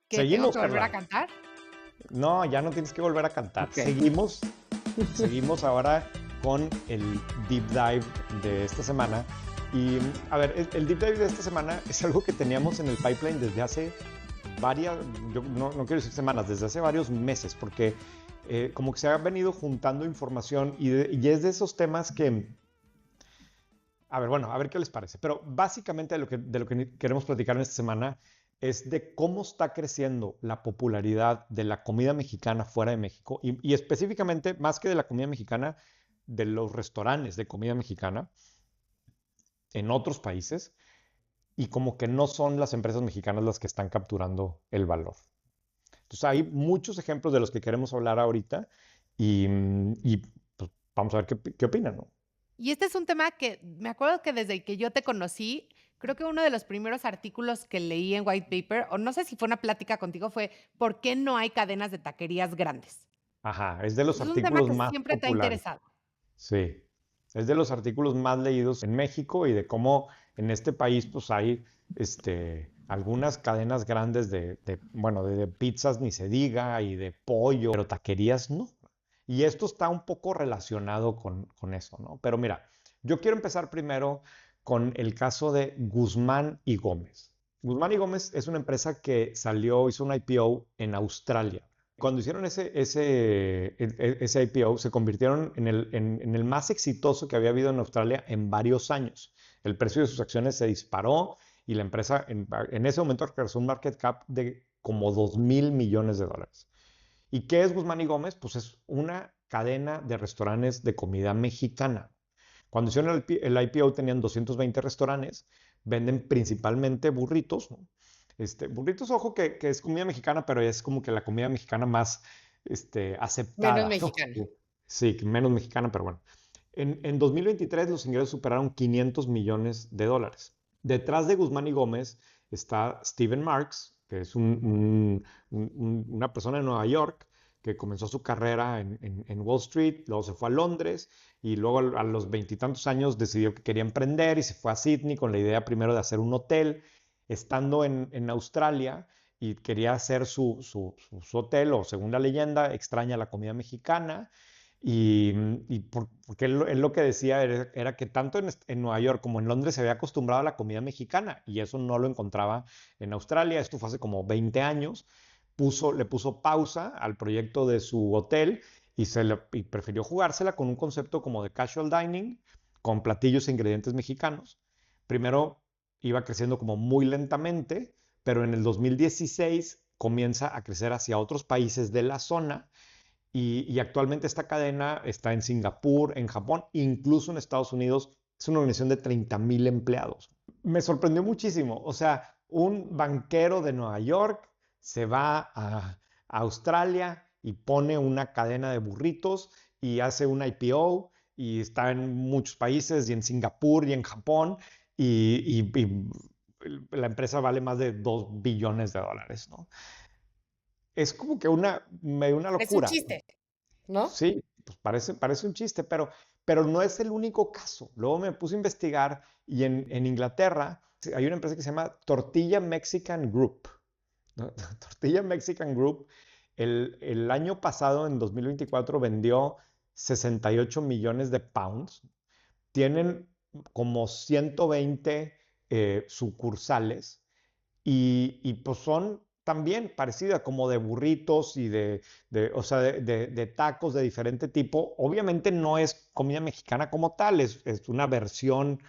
¿Que tengo Seguimos, que volver a Carla. cantar? No, ya no tienes que volver a cantar. Ok. Seguimos ahora con el deep dive de esta semana. Y a ver, el deep dive de esta semana es algo que teníamos en el pipeline desde hace varias, yo no quiero decir semanas, desde hace varios meses, porque como que se ha venido juntando información y es de esos temas que, a ver, bueno, a ver qué les parece. Pero básicamente de lo que queremos platicar en esta semana es de cómo está creciendo la popularidad de la comida mexicana fuera de México y específicamente, más que de la comida mexicana, de los restaurantes de comida mexicana en otros países y como que no son las empresas mexicanas las que están capturando el valor. Entonces hay muchos ejemplos de los que queremos hablar ahorita y pues, vamos a ver qué opinan, ¿no? Y este es un tema que me acuerdo que desde que yo te conocí, creo que uno de los primeros artículos que leí en White Paper, o no sé si fue una plática contigo, fue ¿por qué no hay cadenas de taquerías grandes? Ajá, es de los Es un tema artículos que más siempre te ha populares. interesado. Sí, es de los artículos más leídos en México y de cómo en este país pues hay algunas cadenas grandes bueno, de pizzas ni se diga y de pollo, pero taquerías no. Y esto está un poco relacionado con eso, ¿no? Pero mira, yo quiero empezar primero con el caso de Guzmán y Gómez. Guzmán y Gómez es una empresa que hizo un IPO en Australia. Cuando hicieron ese IPO, se convirtieron en el más exitoso que había habido en Australia en varios años. El precio de sus acciones se disparó y la empresa en ese momento alcanzó un market cap de como 2.000 millones de dólares. ¿Y qué es Guzmán y Gómez? Pues es una cadena de restaurantes de comida mexicana. Cuando hicieron el IPO tenían 220 restaurantes, venden principalmente burritos, ¿no? Burritos, ojo, que es comida mexicana, pero es como que la comida mexicana más Menos aceptada, ¿no? mexicana. Sí, menos mexicana, pero bueno. En 2023 los ingresos superaron 500 millones de dólares. Detrás de Guzmán y Gómez está Steven Marks, que es una persona de Nueva York que comenzó su carrera en Wall Street, luego se fue a Londres y luego a los veintitantos años decidió que quería emprender y se fue a Sydney con la idea primero de hacer un hotel. Estando en Australia y quería hacer su hotel, o según la leyenda, extraña la comida mexicana. Porque él lo que decía era que tanto en Nueva York como en Londres se había acostumbrado a la comida mexicana y eso no lo encontraba en Australia. Esto fue hace como 20 años. Le puso pausa al proyecto de su hotel y prefirió jugársela con un concepto como de casual dining, con platillos e ingredientes mexicanos. Primero iba creciendo como muy lentamente, pero en el 2016 comienza a crecer hacia otros países de la zona y actualmente esta cadena está en Singapur, en Japón, incluso en Estados Unidos. Es una organización de 30,000 empleados. Me sorprendió muchísimo. O sea, un banquero de Nueva York se va a Australia y pone una cadena de burritos y hace un IPO y está en muchos países y en Singapur y en Japón y la empresa vale más de 2 billones de dólares, ¿no? Es como que medio una Es un locura. chiste, ¿no? Sí, pues parece un chiste, pero no es el único caso. Luego me puse a investigar y en Inglaterra hay una empresa que se llama Tortilla Mexican Group, ¿no? Tortilla Mexican Group, el año pasado, en 2024, vendió 68 millones de pounds. Tienen como 120 sucursales y pues son también parecidas como de burritos y o sea, de tacos de diferente tipo. Obviamente no es comida mexicana como tal, es una versión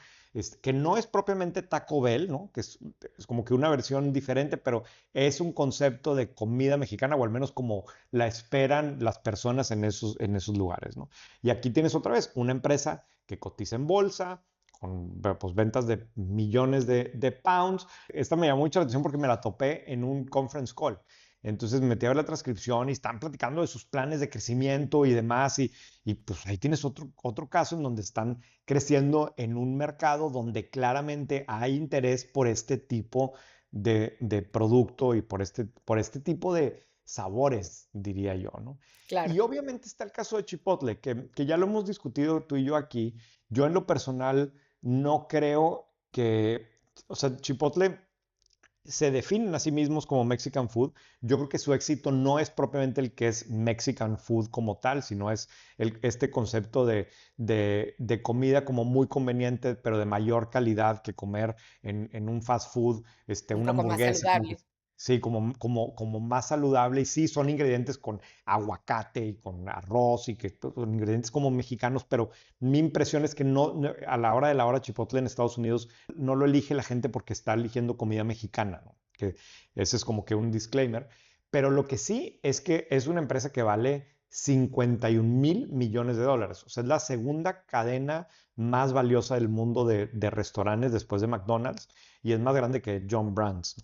que no es propiamente Taco Bell, ¿no? Que es como que una versión diferente, pero es un concepto de comida mexicana, o al menos como la esperan las personas en esos lugares, ¿no? Y aquí tienes otra vez una empresa que cotiza en bolsa, con pues, ventas de millones de pounds. Esta me llamó mucho la atención porque me la topé en un conference call. Entonces me metí a ver la transcripción y están platicando de sus planes de crecimiento y demás. Y pues ahí tienes otro caso en donde están creciendo en un mercado donde claramente hay interés por este tipo de producto y por este tipo de sabores, diría yo, ¿no? Claro. Y obviamente está el caso de Chipotle, que ya lo hemos discutido tú y yo aquí. Yo en lo personal no creo que, o sea, Chipotle se definen a sí mismos como Mexican food. Yo creo que su éxito no es propiamente el que es Mexican food como tal, sino es este concepto de comida como muy conveniente, pero de mayor calidad que comer en un fast food, Un una poco más hamburguesa, saludable. sí, como más saludable. Y sí, son ingredientes con aguacate y con arroz y que son ingredientes como mexicanos, pero mi impresión es que a la hora de la hora Chipotle en Estados Unidos no lo elige la gente porque está eligiendo comida mexicana, ¿no? Que ese es como que un disclaimer. Pero lo que sí es que es una empresa que vale 51.000 millones de dólares. O sea, es la segunda cadena más valiosa del mundo de restaurantes después de McDonald's y es más grande que John Brands.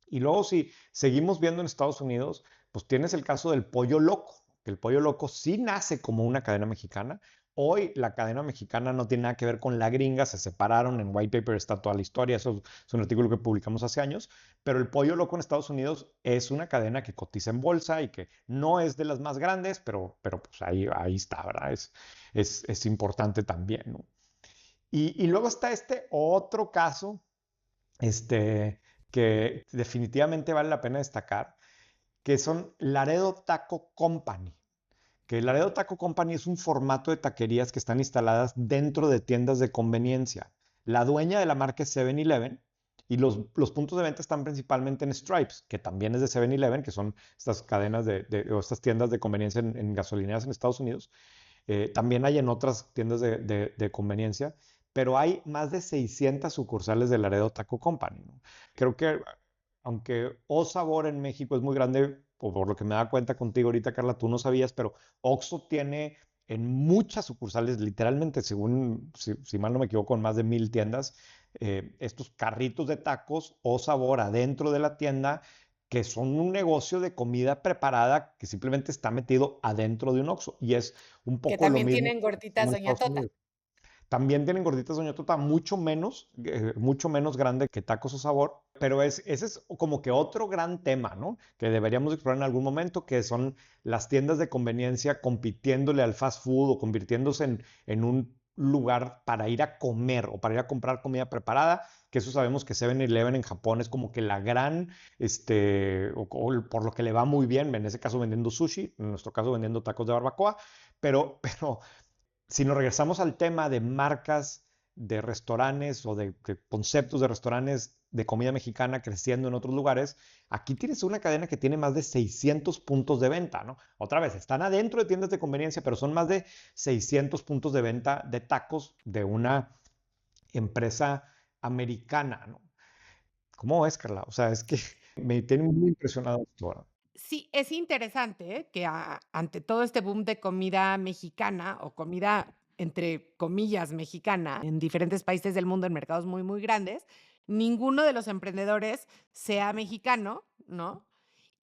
Y luego si seguimos viendo en Estados Unidos, pues tienes el caso del Pollo Loco, que el Pollo Loco sí nace como una cadena mexicana. Hoy la cadena mexicana no tiene nada que ver con la gringa, se separaron, en White Paper está toda la historia, eso es un artículo que publicamos hace años, pero el Pollo Loco en Estados Unidos es una cadena que cotiza en bolsa y que no es de las más grandes, pero pues ahí está, ¿verdad? Es importante también, ¿no? Y luego está este otro caso este, que definitivamente vale la pena destacar, que son Laredo Taco Company. Que Laredo Taco Company es un formato de taquerías que están instaladas dentro de tiendas de conveniencia. La dueña de la marca es 7-Eleven y los puntos de venta están principalmente en Stripes, que también es de 7-Eleven, que son estas cadenas o estas tiendas de conveniencia en gasolineras en Estados Unidos. También hay en otras tiendas de conveniencia, pero hay más de 600 sucursales de Laredo Taco Company, ¿no? Creo que aunque O Sabor en México es muy grande, por lo que me da cuenta contigo ahorita, Carla, tú no sabías, pero Oxxo tiene en muchas sucursales, literalmente, según, si mal no me equivoco, en más de 1,000 tiendas, estos carritos de tacos O Sabor adentro de la tienda que son un negocio de comida preparada que simplemente está metido adentro de un Oxxo. Y es un Que poco lo también mismo tienen gorditas como en Doña Estados Tota. Unidos. También tienen gorditas Doña Tota, mucho menos grande que Tacos o Sabor, pero ese es como que otro gran tema, ¿no? Que deberíamos explorar en algún momento, que son las tiendas de conveniencia compitiéndole al fast food o convirtiéndose en un lugar para ir a comer o para ir a comprar comida preparada, que eso sabemos que 7-Eleven en Japón es como que la gran, o por lo que le va muy bien, en ese caso vendiendo sushi, en nuestro caso vendiendo tacos de barbacoa, pero si nos regresamos al tema de marcas de restaurantes o de conceptos de restaurantes de comida mexicana creciendo en otros lugares, aquí tienes una cadena que tiene más de 600 puntos de venta, ¿no? Otra vez, están adentro de tiendas de conveniencia, pero son más de 600 puntos de venta de tacos de una empresa americana, ¿no? ¿Cómo es, Carla? O sea, es que me tiene muy impresionado esto, ¿verdad? Sí, es interesante, que ante todo este boom de comida mexicana, o comida, entre comillas, mexicana, en diferentes países del mundo, en mercados muy, muy grandes, ninguno de los emprendedores sea mexicano, ¿no?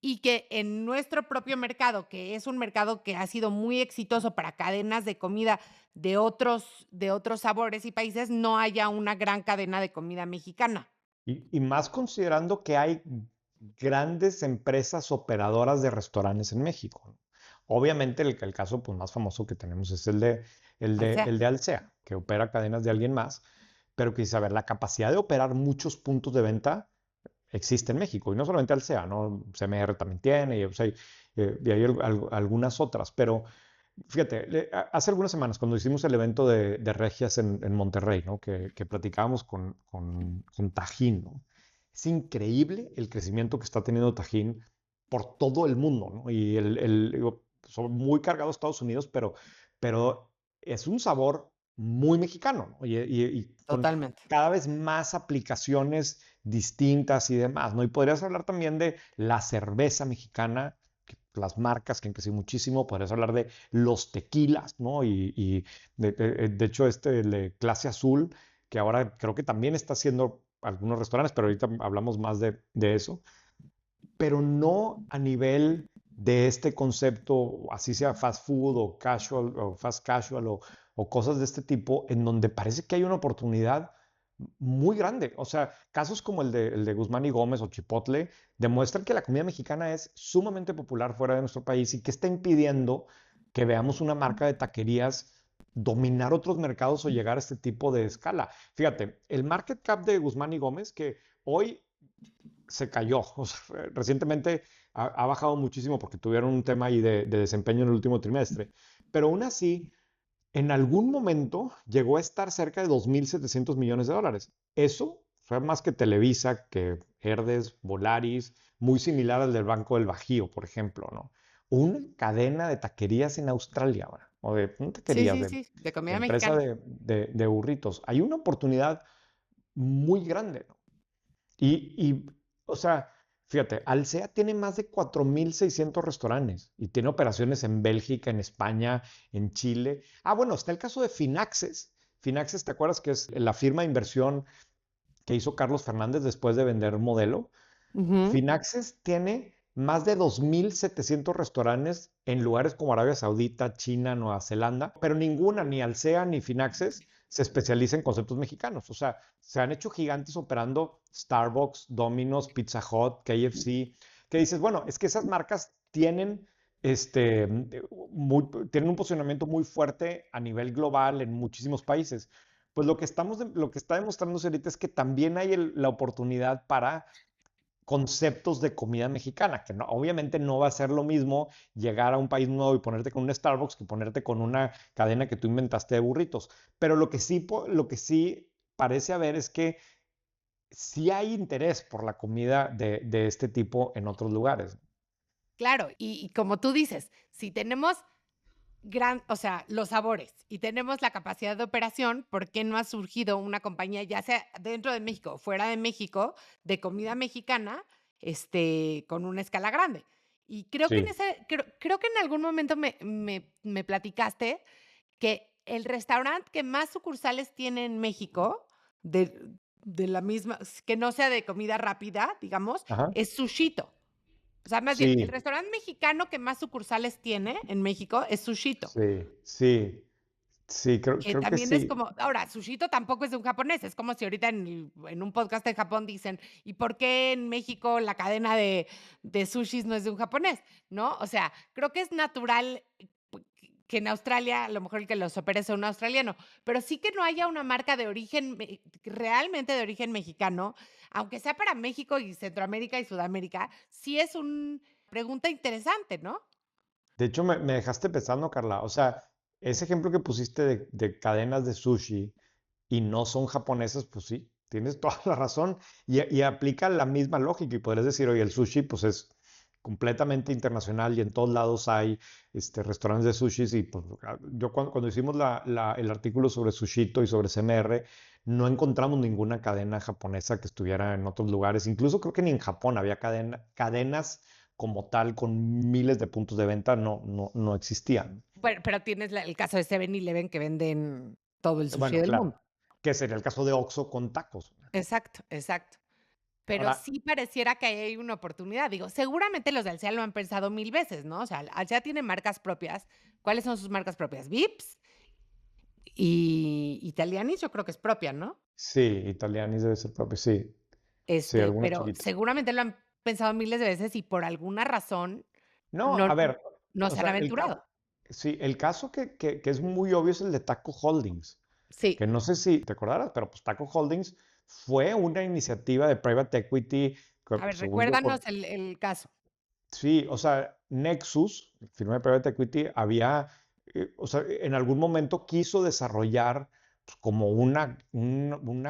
Y que en nuestro propio mercado, que es un mercado que ha sido muy exitoso para cadenas de comida de otros sabores y países, no haya una gran cadena de comida mexicana. Y más considerando que hay grandes empresas operadoras de restaurantes en México, ¿no? Obviamente el caso pues, más famoso que tenemos es Alsea. el de Alsea, que opera cadenas de alguien más, pero que dice, a ver, la capacidad de operar muchos puntos de venta existe en México, y no solamente Alsea, ¿no? CMR también tiene, y, o sea, y hay algunas otras, pero fíjate, hace algunas semanas cuando hicimos el evento de Regias en Monterrey, ¿no? Que platicábamos con Tajín, ¿no? Es increíble el crecimiento que está teniendo Tajín por todo el mundo, ¿no? Y digo, son muy cargados Estados Unidos, pero es un sabor muy mexicano, ¿no? Y con Totalmente. cada vez más aplicaciones distintas y demás, ¿no? Y podrías hablar también de la cerveza mexicana, las marcas que han crecido muchísimo, podrías hablar de los tequilas, ¿no? Y de hecho el de Clase Azul, que ahora creo que también está haciendo algunos restaurantes, pero ahorita hablamos más de eso, pero no a nivel de este concepto, así sea fast food o casual o fast casual o cosas de este tipo, en donde parece que hay una oportunidad muy grande. O sea, casos como el de Guzmán y Gómez o Chipotle demuestran que la comida mexicana es sumamente popular fuera de nuestro país y que está impidiendo que veamos una marca de taquerías dominar otros mercados o llegar a este tipo de escala. Fíjate, el market cap de Guzmán y Gómez, que hoy se cayó. O sea, recientemente ha bajado muchísimo porque tuvieron un tema ahí de desempeño en el último trimestre. Pero aún así, en algún momento llegó a estar cerca de 2.700 millones de dólares. Eso fue más que Televisa, que Herdes, Volaris, muy similar al del Banco del Bajío, por ejemplo, ¿no? Una cadena de taquerías en Australia, ahora, o de, no Sí, taquerías, sí, sí, de de comida empresa mexicana. de burritos. Hay una oportunidad muy grande, ¿no? O sea, fíjate, Alsea tiene más de 4.600 restaurantes y tiene operaciones en Bélgica, en España, en Chile. Ah, bueno, está el caso de Finaxes. Finaxes, ¿te acuerdas que es la firma de inversión que hizo Carlos Fernández después de vender Modelo? Ujú. Finaxes tiene más de 2.700 restaurantes en lugares como Arabia Saudita, China, Nueva Zelanda, pero ninguna, ni Alsea ni Finaxes, se especializa en conceptos mexicanos. O sea, se han hecho gigantes operando Starbucks, Domino's, Pizza Hut, KFC, que dices, bueno, es que esas marcas tienen, tienen un posicionamiento muy fuerte a nivel global en muchísimos países. Pues lo que está demostrándose ahorita es que también hay la oportunidad para conceptos de comida mexicana, que no, obviamente no va a ser lo mismo llegar a un país nuevo y ponerte con un Starbucks que ponerte con una cadena que tú inventaste de burritos. Pero lo que sí parece haber es que sí hay interés por la comida de este tipo en otros lugares. Claro, y como tú dices, si tenemos o sea, los sabores y tenemos la capacidad de operación, ¿por qué no ha surgido una compañía, ya sea dentro de México o fuera de México, de comida mexicana, con una escala grande? Y creo que en Sí. ese creo que en algún momento me platicaste que el restaurante que más sucursales tiene en México, de la misma que no sea de comida rápida, digamos, Ajá. es Sushito. O sea, más bien, el Sí, restaurante mexicano que más sucursales tiene en México es Sushito, sí, sí, sí, que creo que también es sí. como ahora, Sushito tampoco es de un japonés, es como si ahorita en un podcast en Japón dicen: "¿Y por qué en México la cadena de sushis no es de un japonés?", ¿no? O sea, creo que es natural que en Australia, a lo mejor el que los opere sea un australiano, pero sí que no haya una marca de origen realmente de origen mexicano, aunque sea para México y Centroamérica y Sudamérica, sí es una pregunta interesante, ¿no? De hecho, me dejaste pensando, Carla. O sea, ese ejemplo que pusiste de cadenas de sushi y no son japonesas, pues sí, tienes toda la razón. Y aplica la misma lógica. Y podrías decir, oye, el sushi, pues es completamente internacional y en todos lados hay restaurantes de sushis. Y pues, yo cuando hicimos el artículo sobre Sushito y sobre CMR, no encontramos ninguna cadena japonesa que estuviera en otros lugares. Incluso creo que ni en Japón había cadenas como tal con miles de puntos de venta, no existían. Pero tienes el caso de 7-Eleven que venden todo el sushi Bueno, del claro, mundo. que sería el caso de Oxxo con tacos. Exacto, exacto. Pero Ahora, sí pareciera que ahí hay una oportunidad. Digo, seguramente los de Alsea lo han pensado 1000 veces, ¿no? O sea, Alsea tiene marcas propias. ¿Cuáles son sus marcas propias? Vips y Italianis, yo creo que es propia, ¿no? sí, Italianis debe ser propio, sí, sí, alguna Pero chiquita. seguramente lo han pensado miles de veces y por alguna razón No, no a ver, no o se han sea, aventurado. sí, el caso que es muy obvio es el de Taco Holdings, que Sí. no sé si te acordarás, pero pues Taco Holdings fue una iniciativa de private equity, que, A ver, pues, según yo, recuérdanos el caso. sí, o sea, Nexus, firma de private equity, o sea, en algún momento quiso desarrollar pues, como una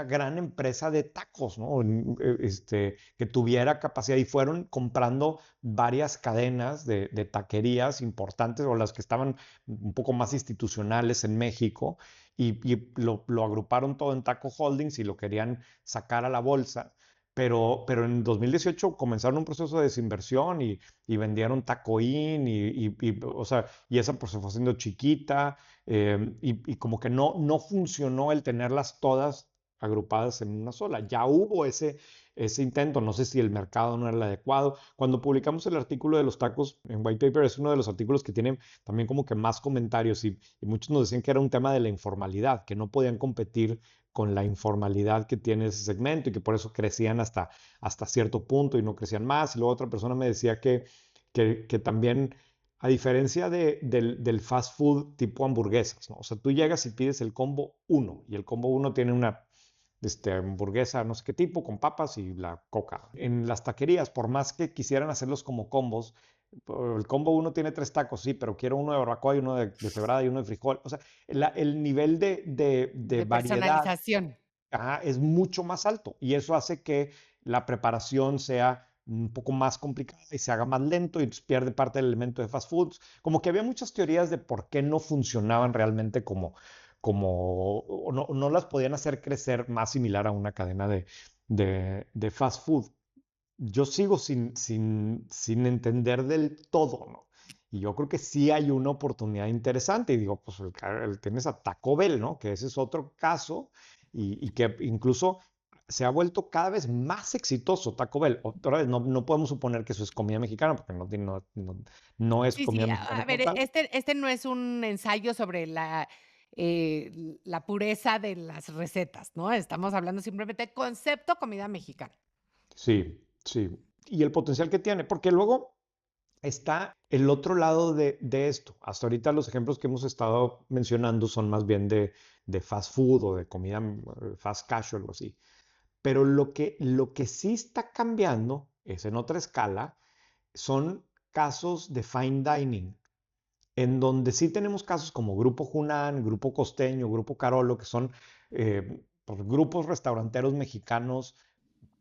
gran empresa de tacos, ¿no? Que tuviera capacidad y fueron comprando varias cadenas de taquerías importantes o las que estaban un poco más institucionales en México y lo agruparon todo en Taco Holdings y lo querían sacar a la bolsa. Pero en 2018 comenzaron un proceso de desinversión y vendieron Tacoin o sea, y esa pues se fue haciendo chiquita y como que no funcionó el tenerlas todas agrupadas en una sola. Ya hubo ese intento, no sé si el mercado no era el adecuado. Cuando publicamos el artículo de los tacos en White Paper es uno de los artículos que tiene también como que más comentarios y muchos nos decían que era un tema de la informalidad, que no podían competir con la informalidad que tiene ese segmento y que por eso crecían hasta cierto punto y no crecían más. Y luego otra persona me decía que también, a diferencia del fast food tipo hamburguesas, ¿no? O sea, tú llegas y pides el combo uno y el combo uno tiene una hamburguesa no sé qué tipo, con papas y la coca. En las taquerías, por más que quisieran hacerlos como combos, el combo uno tiene 3 tacos, sí, pero quiero uno de barbacoa y uno de cebrada y uno de frijol. O sea, el nivel de De variedad, personalización. ajá, es mucho más alto y eso hace que la preparación sea un poco más complicada y se haga más lento y entonces pierde parte del elemento de fast foods. Como que había muchas teorías de por qué no funcionaban realmente o no las podían hacer crecer más similar a una cadena de fast food. Yo sigo sin entender del todo, ¿no? Y yo creo que sí hay una oportunidad interesante. Y digo, pues tienes a Taco Bell, ¿no? Que ese es otro caso y que incluso se ha vuelto cada vez más exitoso Taco Bell. Otra vez, no podemos suponer que eso es comida mexicana, porque no es Sí, comida sí, mexicana a como ver, tal. este no es un ensayo sobre la pureza de las recetas, ¿no? Estamos hablando simplemente de concepto comida mexicana. Sí, sí. Y el potencial que tiene, porque luego está el otro lado de esto. Hasta ahorita los ejemplos que hemos estado mencionando son más bien de fast food o de comida fast casual o así. Pero lo que sí está cambiando es en otra escala, son casos de fine dining, en donde sí tenemos casos como Grupo Junán, Grupo Costeño, Grupo Carolo, que son pues, grupos restauranteros mexicanos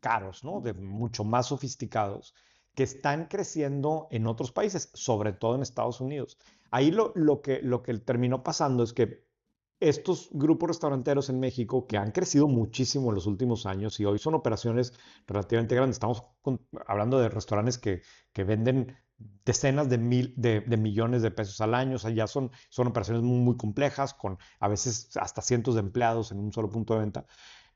caros, ¿no? De mucho más sofisticados, que están creciendo en otros países, sobre todo en Estados Unidos. Ahí lo que terminó pasando es que estos grupos restauranteros en México, que han crecido muchísimo en los últimos años y hoy son operaciones relativamente grandes, estamos hablando de restaurantes que venden decenas de millones de pesos al año, o sea, ya son operaciones muy, muy complejas, con a veces hasta cientos de empleados en un solo punto de venta.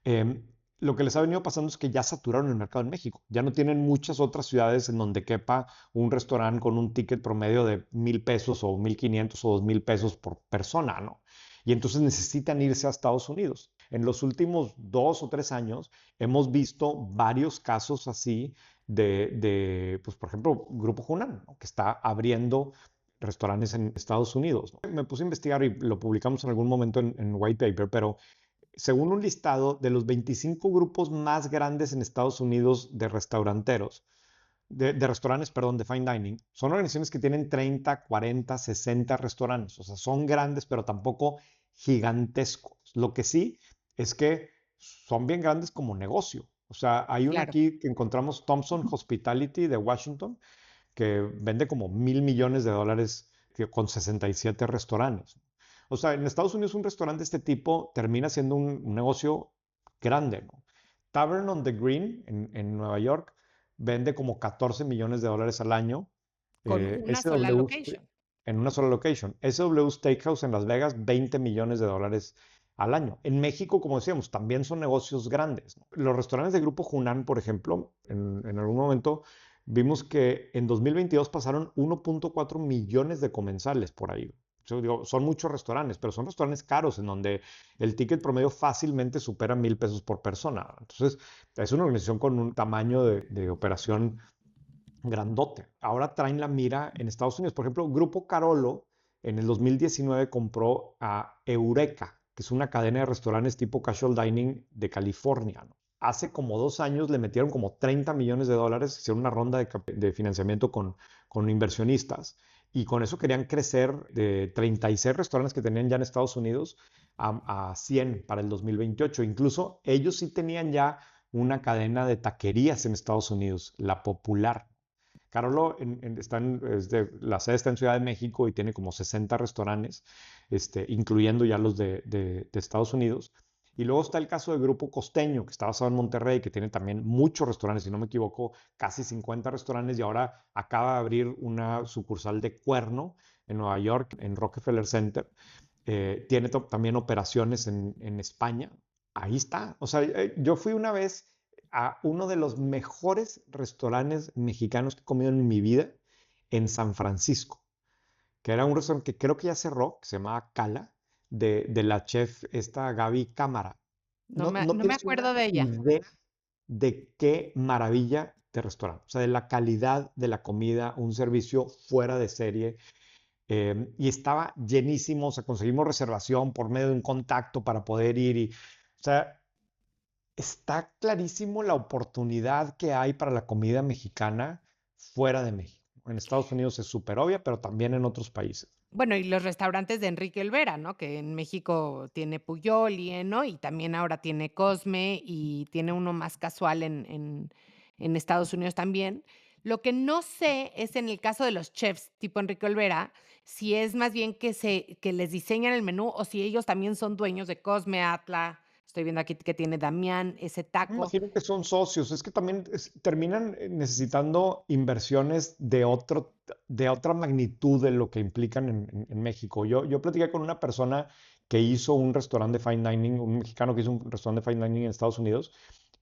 Eh, lo que les ha venido pasando es que ya saturaron el mercado en México. Ya no tienen muchas otras ciudades en donde quepa un restaurante con un ticket promedio de 1,000 pesos o 1,500 o 2,000 pesos por persona, ¿no? Y entonces necesitan irse a Estados Unidos. En los últimos 2 o 3 años hemos visto varios casos así pues por ejemplo, Grupo Hunan, ¿no? Que está abriendo restaurantes en Estados Unidos, ¿no? Me puse a investigar y lo publicamos en algún momento en White Paper, pero según un listado de los 25 grupos más grandes en Estados Unidos de restauranteros, de restaurantes, perdón, de fine dining, son organizaciones que tienen 30, 40, 60 restaurantes. O sea, son grandes, pero tampoco gigantescos. Lo que sí es que son bien grandes como negocio. O sea, hay una Claro. aquí que encontramos, Thompson Hospitality de Washington, que vende como $1,000 millones con 67 restaurantes. O sea, en Estados Unidos un restaurante de este tipo termina siendo un negocio grande, ¿no? Tavern on the Green en Nueva York vende como $14 millones al año. Con una sola SW location. en una sola location. SW Steakhouse en Las Vegas, $20 millones al año. En México, como decíamos, también son negocios grandes, ¿no? Los restaurantes de Grupo Hunan, por ejemplo, en algún momento vimos que en 2022 pasaron 1,4 millones de comensales por ahí. Yo digo, son muchos restaurantes, pero son restaurantes caros en donde el ticket promedio fácilmente supera 1,000 pesos por persona. Entonces, es una organización con un tamaño de operación grandote. Ahora traen la mira en Estados Unidos. Por ejemplo, Grupo Carolo en el 2019 compró a Eureka, que es una cadena de restaurantes tipo casual dining de California, ¿no? Hace como 2 años le metieron como $30 millones, hicieron una ronda de financiamiento con inversionistas y con eso querían crecer de 36 restaurantes que tenían ya en Estados Unidos a 100 para el 2028. Incluso ellos sí tenían ya una cadena de taquerías en Estados Unidos, La Popular. Carolo la sede está en Ciudad de México y tiene como 60 restaurantes, incluyendo ya los de Estados Unidos. Y luego está el caso del Grupo Costeño, que está basado en Monterrey, que tiene también muchos restaurantes, si no me equivoco, casi 50 restaurantes y ahora acaba de abrir una sucursal de Cuerno en Nueva York, en Rockefeller Center. Tiene también operaciones en España. Ahí está. O sea, yo fui una vez a uno de los mejores restaurantes mexicanos que he comido en mi vida en San Francisco, que era un restaurante que creo que ya cerró, que se llamaba Cala, de la chef esta Gaby Cámara. No No me tienes una acuerdo de ella. idea de qué maravilla de restaurante, o sea, de la calidad de la comida, un servicio fuera de serie. Y estaba llenísimo, o sea, conseguimos reservación por medio de un contacto para poder ir. O sea, está clarísimo la oportunidad que hay para la comida mexicana fuera de México. En Estados Unidos es súper obvia, pero también en otros países. Bueno, y los restaurantes de Enrique Olvera, ¿no? Que en México tiene Puyol y Eno, y también ahora tiene Cosme, y tiene uno más casual en Estados Unidos también. Lo que no sé es en el caso de los chefs tipo Enrique Olvera, si es más bien que les diseñan el menú o si ellos también son dueños de Cosme, Atla, estoy viendo aquí que tiene Damián, ese Me taco. imagino que son socios, es que también terminan necesitando inversiones de otra magnitud de lo que implican en México. Yo platiqué con una persona que hizo un restaurante de fine dining, un mexicano que hizo un restaurante de fine dining en Estados Unidos,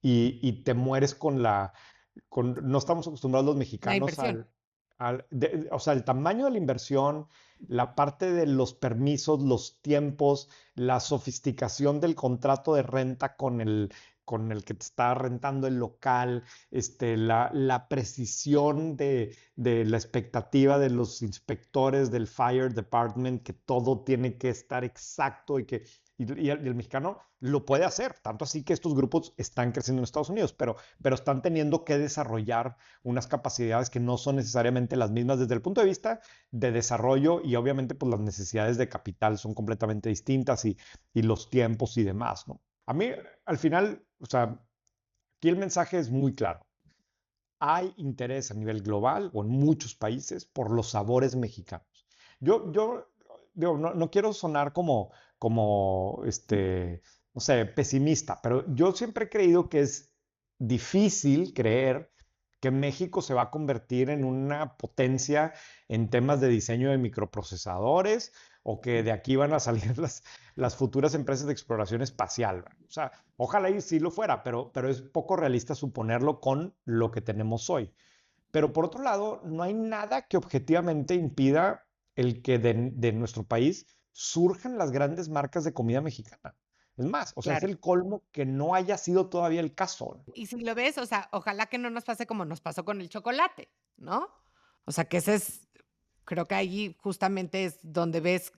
y te mueres no estamos acostumbrados los La mexicanos inversión. o sea, el tamaño de la inversión, la parte de los permisos, los tiempos, la sofisticación del contrato de renta con el que te está rentando el local, la precisión de la expectativa de los inspectores del fire department, que todo tiene que estar exacto y el mexicano lo puede hacer, tanto así que estos grupos están creciendo en Estados Unidos, pero están teniendo que desarrollar unas capacidades que no son necesariamente las mismas desde el punto de vista de desarrollo y obviamente pues las necesidades de capital son completamente distintas y los tiempos y demás, ¿no? A mí, al final, o sea, aquí el mensaje es muy claro. Hay interés a nivel global o en muchos países por los sabores mexicanos. Yo digo, no quiero sonar no sé, pesimista, pero yo siempre he creído que es difícil creer que México se va a convertir en una potencia en temas de diseño de microprocesadores o que de aquí van a salir las futuras empresas de exploración espacial. O sea, ojalá y sí lo fuera, pero es poco realista suponerlo con lo que tenemos hoy. Pero por otro lado, no hay nada que objetivamente impida el que de nuestro país surjan las grandes marcas de comida mexicana. Es más, o sea, es Claro. el colmo que no haya sido todavía el caso. Y si lo ves, o sea, ojalá que no nos pase como nos pasó con el chocolate, ¿no? O sea, que ese es, creo que ahí justamente es donde ves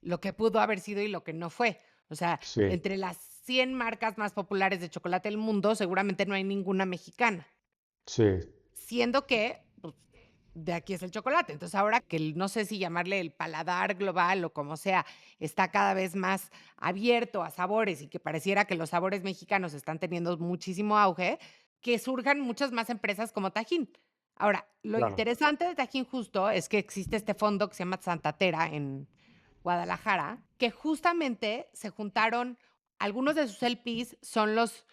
lo que pudo haber sido y lo que no fue. O sea, Sí, entre las 100 marcas más populares de chocolate del mundo, seguramente no hay ninguna mexicana, sí, siendo que pues, de aquí es el chocolate. Entonces, ahora que no sé si llamarle el paladar global o como sea, está cada vez más abierto a sabores y que pareciera que los sabores mexicanos están teniendo muchísimo auge, que surjan muchas más empresas como Tajín. Ahora, lo claro. interesante de Tajín justo es que existe este fondo que se llama Santa Tera en Guadalajara, que justamente se juntaron, algunos de sus LPs son los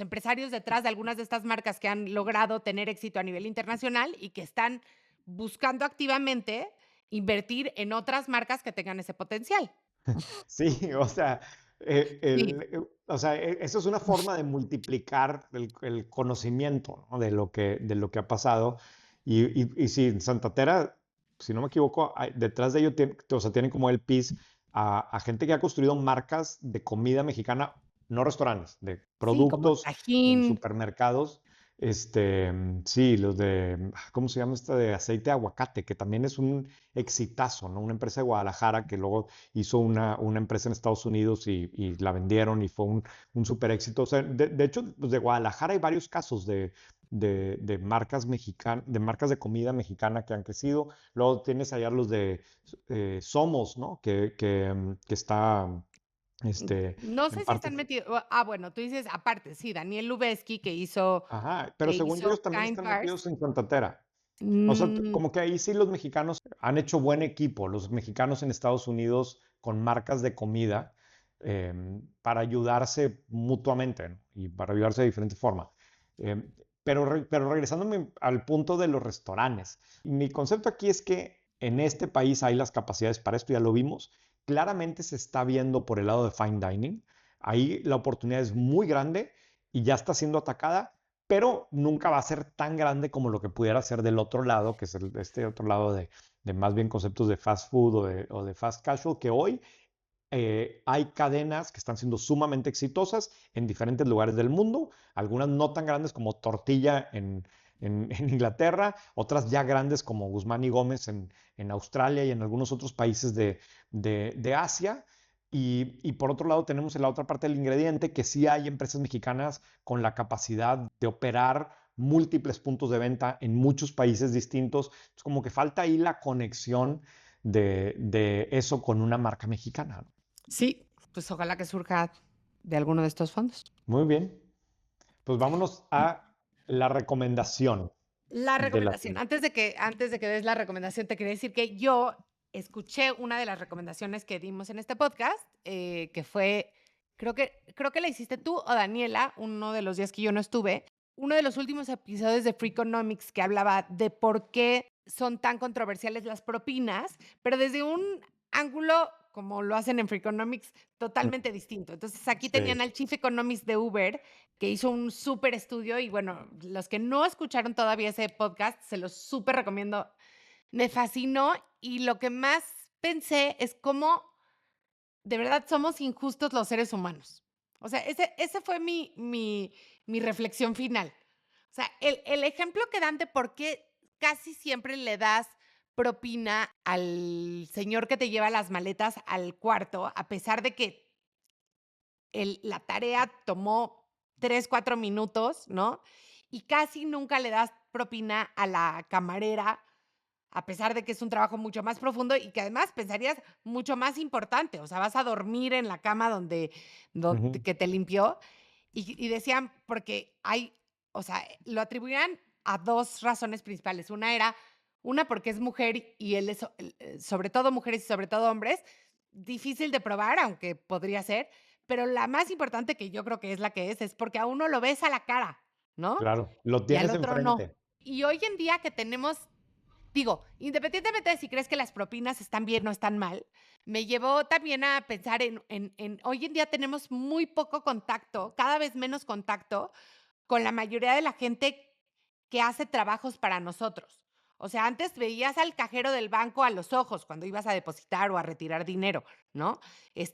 empresarios detrás de algunas de estas marcas que han logrado tener éxito a nivel internacional y que están buscando activamente invertir en otras marcas que tengan ese potencial. Sí, o sea, Sí, eso es una forma de multiplicar el conocimiento, ¿no? De lo que ha pasado. Y sí, en Santa Tera, si no me equivoco, detrás de ello o sea, tienen como el PIS a gente que ha construido marcas de comida mexicana, no restaurantes, de sí, como productos en Tajín. supermercados. Sí, ¿cómo se llama esta de aceite de aguacate? Que también es un exitazo, ¿no? Una empresa de Guadalajara que luego hizo una empresa en Estados Unidos y la vendieron y fue un super éxito. O sea, de hecho, pues de Guadalajara hay varios casos de marcas mexicanas, de marcas de comida mexicana que han crecido. Luego tienes allá los de Somos, ¿no? Que está No en sé si parte. están metidos. Bueno, tú dices aparte, sí, Daniel Lubeski Ajá, pero que según yo hizo ellos también Kind están Cars. metidos en Santa. O sea, Mm, como que ahí sí los mexicanos han hecho buen equipo, los mexicanos en Estados Unidos con marcas de comida para ayudarse mutuamente, ¿no? Y para ayudarse de diferente forma. Pero regresándome al punto de los restaurantes, mi concepto aquí es que en este país hay las capacidades para esto, ya lo vimos. Claramente se está viendo por el lado de fine dining. Ahí la oportunidad es muy grande y ya está siendo atacada, pero nunca va a ser tan grande como lo que pudiera ser del otro lado, que es este otro lado de más bien conceptos de fast food o de fast casual, que hoy hay cadenas que están siendo sumamente exitosas en diferentes lugares del mundo, algunas no tan grandes como Tortilla en Inglaterra, otras ya grandes como Guzmán y Gómez en Australia y en algunos otros países de Asia. Y por otro lado tenemos en la otra parte del ingrediente que sí hay empresas mexicanas con la capacidad de operar múltiples puntos de venta en muchos países distintos. Es como que falta ahí la conexión de eso con una marca mexicana, ¿no? Sí, pues ojalá que surja de alguno de estos fondos. Muy bien. Pues vámonos a la recomendación La de la recomendación, semana. antes de que des la recomendación, te quería decir que yo escuché una de las recomendaciones que dimos en este podcast, que fue, creo que la hiciste tú o Daniela, uno de los días que yo no estuve, uno de los últimos episodios de Freakonomics que hablaba de por qué son tan controversiales las propinas, pero desde un ángulo, como lo hacen en Freakonomics, totalmente distinto. Entonces, aquí Sí, tenían al Chief Economist de Uber, que hizo un súper estudio y bueno, los que no escucharon todavía ese podcast, se los súper recomiendo. Me fascinó y lo que más pensé es cómo de verdad somos injustos los seres humanos. O sea, ese fue mi reflexión final. O sea, el ejemplo que dan de por qué casi siempre le das propina al señor que te lleva las maletas al cuarto, a pesar de que la tarea tomó 3 4 minutos, ¿no? Y casi nunca le das propina a la camarera, a pesar de que es un trabajo mucho más profundo y que además pensarías mucho más importante. O sea, vas a dormir en la cama ujú, que te limpió. Y decían, porque o sea, lo atribuían a 2 razones principales. Una porque es mujer y él es, sobre todo mujeres y sobre todo hombres, difícil de probar, aunque podría ser, pero la más importante, que yo creo que es la que es porque a uno lo ves a la cara, ¿no? claro, lo Y al tienes otro no. enfrente. Y hoy en día que tenemos, digo, independientemente de si crees que las propinas están bien o están mal, me llevó también a pensar en hoy en día tenemos muy poco contacto, cada vez menos contacto con la mayoría de la gente que hace trabajos para nosotros. O sea, antes veías al cajero del banco a los ojos cuando ibas a depositar o a retirar dinero, ¿no?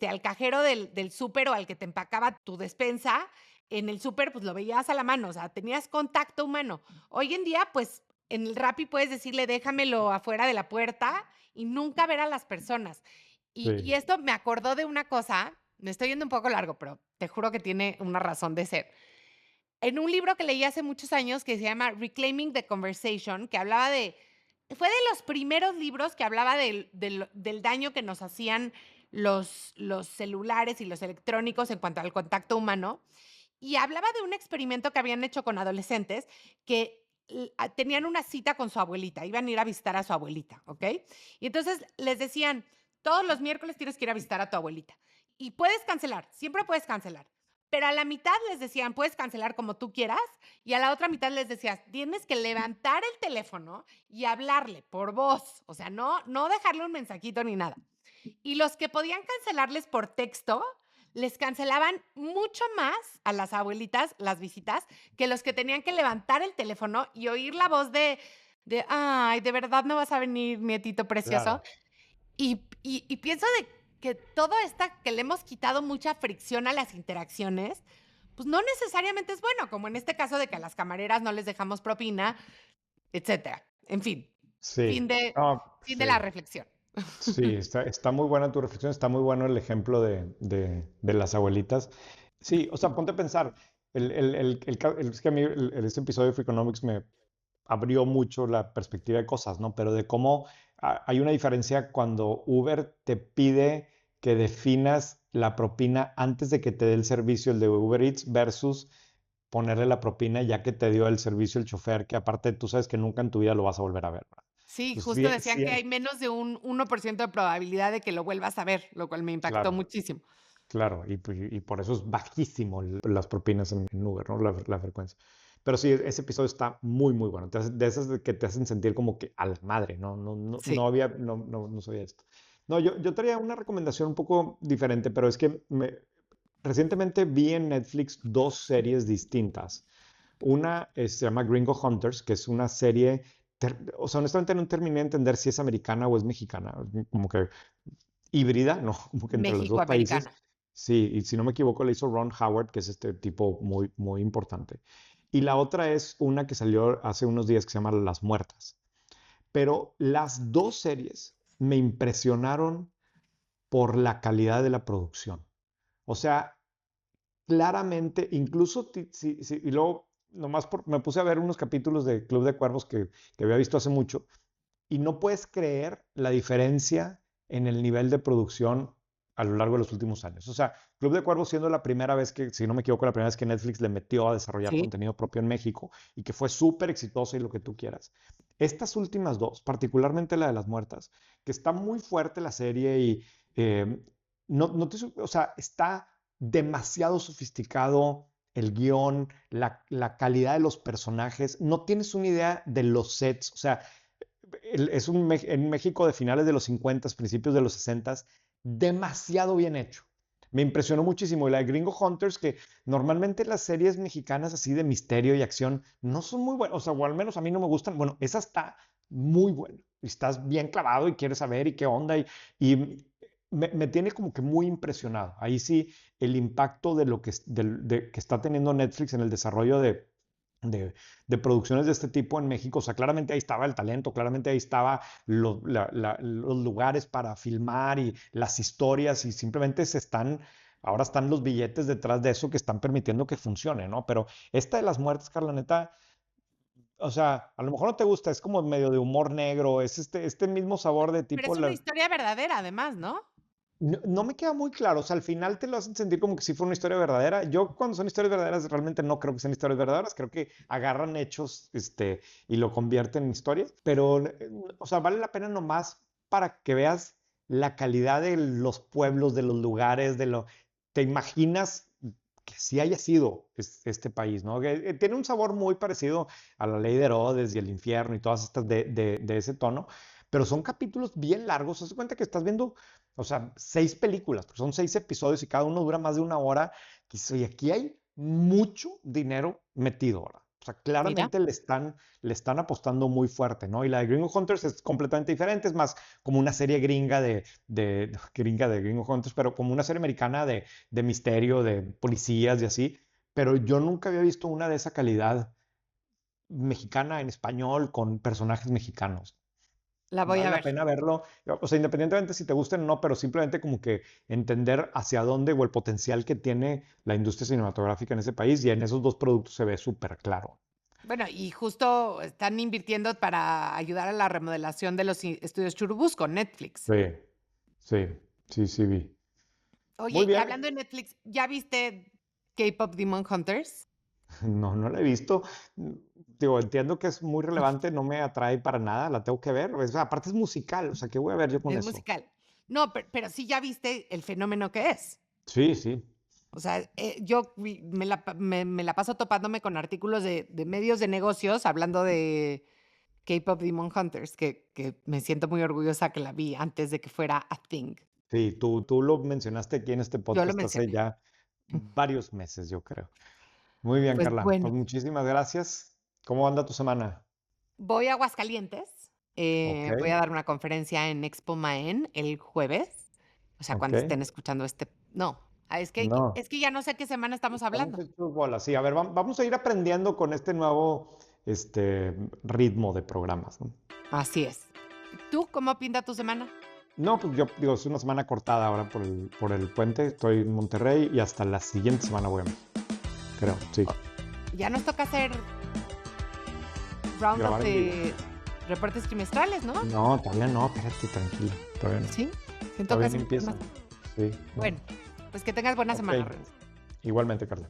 Al cajero del súper o al que te empacaba tu despensa en el súper, pues lo veías a la mano, o sea, tenías contacto humano. Hoy en día, pues en el Rappi puedes decirle, déjamelo afuera de la puerta y nunca ver a las personas. Y Sí. esto me acordó de una cosa, me estoy yendo un poco largo, pero te juro que tiene una razón de ser en un libro que leí hace muchos años que se llama Reclaiming the Conversation, que hablaba fue de los primeros libros que hablaba del daño que nos hacían los celulares y los electrónicos en cuanto al contacto humano. Y hablaba de un experimento que habían hecho con adolescentes que tenían una cita con su abuelita, iban a ir a visitar a su abuelita, ¿ok? Y entonces les decían, todos los miércoles tienes que ir a visitar a tu abuelita. Y puedes cancelar, siempre puedes cancelar. Pero a la mitad les decían, puedes cancelar como tú quieras, y a la otra mitad les decías, tienes que levantar el teléfono y hablarle por voz, o sea, no dejarle un mensajito ni nada. Y los que podían cancelarles por texto, les cancelaban mucho más a las abuelitas las visitas que los que tenían que levantar el teléfono y oír la voz ay, de verdad no vas a venir, nietito precioso. Claro. Y pienso de que todo esta que le hemos quitado mucha fricción a las interacciones, pues no necesariamente es bueno, como en este caso de que a las camareras no les dejamos propina, etcétera. En fin, fin Sí. de, No, fin de la sí. reflexión. Sí, está muy buena tu reflexión, está muy bueno el ejemplo de las abuelitas. Sí, o sea, ponte a pensar, es que a mí este episodio de Freakonomics me abrió mucho la perspectiva de cosas, ¿no? Pero de cómo hay una diferencia cuando Uber te pide que definas la propina antes de que te dé el servicio, el de Uber Eats, versus ponerle la propina ya que te dio el servicio el chofer, que aparte tú sabes que nunca en tu vida lo vas a volver a ver, ¿verdad? Sí, Entonces, justo bien, decían que hay menos de un 1% de probabilidad de que lo vuelvas a ver, lo cual me impactó claro. muchísimo. Claro, y por eso es bajísimo las propinas en Uber, ¿no? La frecuencia. Pero sí, ese episodio está muy, muy bueno. De esas de que te hacen sentir como que a la madre, ¿no? No Sí. había, no sabía esto. No, yo traía una recomendación un poco diferente, pero es que recientemente vi en Netflix dos series distintas. Una se llama Gringo Hunters, que es una serie, o sea, honestamente no terminé de entender si es americana o es mexicana, como que híbrida, ¿no? Como que entre los dos países. México-americana. Sí, y si no me equivoco, la hizo Ron Howard, que es este tipo muy, muy importante. Y la otra es una que salió hace unos días que se llama Las Muertas. Pero las dos series me impresionaron por la calidad de la producción. O sea, claramente, incluso, y luego me puse a ver unos capítulos de Club de Cuervos que había visto hace mucho, y no puedes creer la diferencia en el nivel de producción a lo largo de los últimos años. O sea, Club de Cuervos siendo la primera vez que, si no me equivoco, la primera vez que Netflix le metió a desarrollar Sí. contenido propio en México y que fue súper exitosa y lo que tú quieras. Estas últimas dos, particularmente la de las muertas, que está muy fuerte la serie y eh, o sea, está demasiado sofisticado el guión, la calidad de los personajes, no tienes una idea de los sets, o sea, en México de finales de los 50, principios de los 60, demasiado bien hecho. Me impresionó muchísimo. Y la de Gringo Hunters, que normalmente las series mexicanas así de misterio y acción no son muy buenas, o sea, o al menos a mí no me gustan. Bueno, esa está muy buena. Y estás bien clavado y quieres saber y qué onda. Y me tiene como que muy impresionado. Ahí sí, el impacto de lo que está teniendo Netflix en el desarrollo de, de producciones de este tipo en México. O sea, claramente ahí estaba el talento, claramente ahí estaba los lugares para filmar y las historias y simplemente ahora están los billetes detrás de eso que están permitiendo que funcione, ¿no? Pero esta de las muertes, Carla, neta, o sea, a lo mejor no te gusta, es como medio de humor negro, es este mismo sabor de Pero tipo, es una historia verdadera, además, ¿no? no me queda muy claro, o sea, al final te lo hacen sentir como que sí fue una historia verdadera. Yo cuando son historias verdaderas realmente no creo que sean historias verdaderas, creo que agarran hechos, y lo convierten en historias, pero, o sea, vale la pena nomás para que veas la calidad de los pueblos, de los lugares, te imaginas que sí haya sido este país, ¿no? Que, tiene un sabor muy parecido a La Ley de Herodes y El Infierno y todas estas de ese tono, pero son capítulos bien largos. Haz de cuenta que estás viendo, o sea, 6 películas, pues son 6 episodios y cada uno dura más de una hora. Y aquí hay mucho dinero metido ahora. O sea, Mira. claramente le están apostando muy fuerte, ¿no? Y la de Gringo Hunters es completamente diferente, es más como una serie gringa gringa de Gringo Hunters, pero como una serie americana de misterio, de policías y así. Pero yo nunca había visto una de esa calidad mexicana en español con personajes mexicanos. La voy Vale a la ver. pena verlo, o sea, independientemente si te gusten o no, pero simplemente como que entender hacia dónde o el potencial que tiene la industria cinematográfica en ese país y en esos dos productos se ve súper claro. Bueno, y justo están invirtiendo para ayudar a la remodelación de los estudios Churubusco, Netflix. Sí, sí, sí, sí vi. Muy Oye, y bien, hablando de Netflix, ¿ya viste K-Pop Demon Hunters? no, no la he visto. Digo, entiendo que es muy relevante, no me atrae para nada, la tengo que ver. Aparte es musical, o sea, ¿qué voy a ver yo con Es eso? musical. No, pero sí ya viste el fenómeno que es. Sí, sí. O sea, yo me la paso topándome con artículos de medios de negocios hablando de K-Pop Demon Hunters, que me siento muy orgullosa que la vi antes de que fuera a thing. Sí, tú lo mencionaste aquí en este Yo lo podcast hace mencioné. ya varios meses, yo creo. Muy bien, Pues Carla. bueno, Pues muchísimas gracias. ¿Cómo anda tu semana? voy a Aguascalientes. Ok, Voy a dar una conferencia en Expo Maén el jueves. O sea, ok. cuando estén escuchando No, No, es que ya no sé qué semana estamos estamos hablando. hechos bolas. Sí, a ver, vamos a ir aprendiendo con este nuevo, ritmo de programas, ¿no? Así es. ¿Tú cómo pinta tu semana? No, pues yo digo, es una semana cortada ahora por el puente. Estoy en Monterrey y hasta la siguiente semana voy a México, creo, sí. Oh, ya nos toca hacer roundup Grabar en vivo. de reportes trimestrales, ¿no? No, todavía no, espérate, tranquila, todavía no. Sí, siento que Todavía no hace un poco empieza. más. Sí, no. Bueno, pues que tengas buena Ok, semana, Renzo. igualmente, Carla.